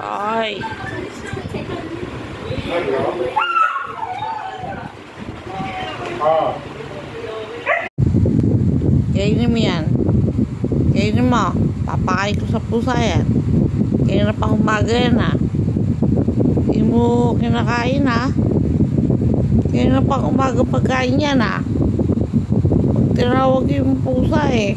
Ay. Kainin mo yan. Kainin mo. Papakain ko sa pusa yan. Kainin na pang umaga yan ha. Hindi mo kinakain ha. Kainin na pang umaga pagkain yan ha. Pag tinawag yung pusa eh.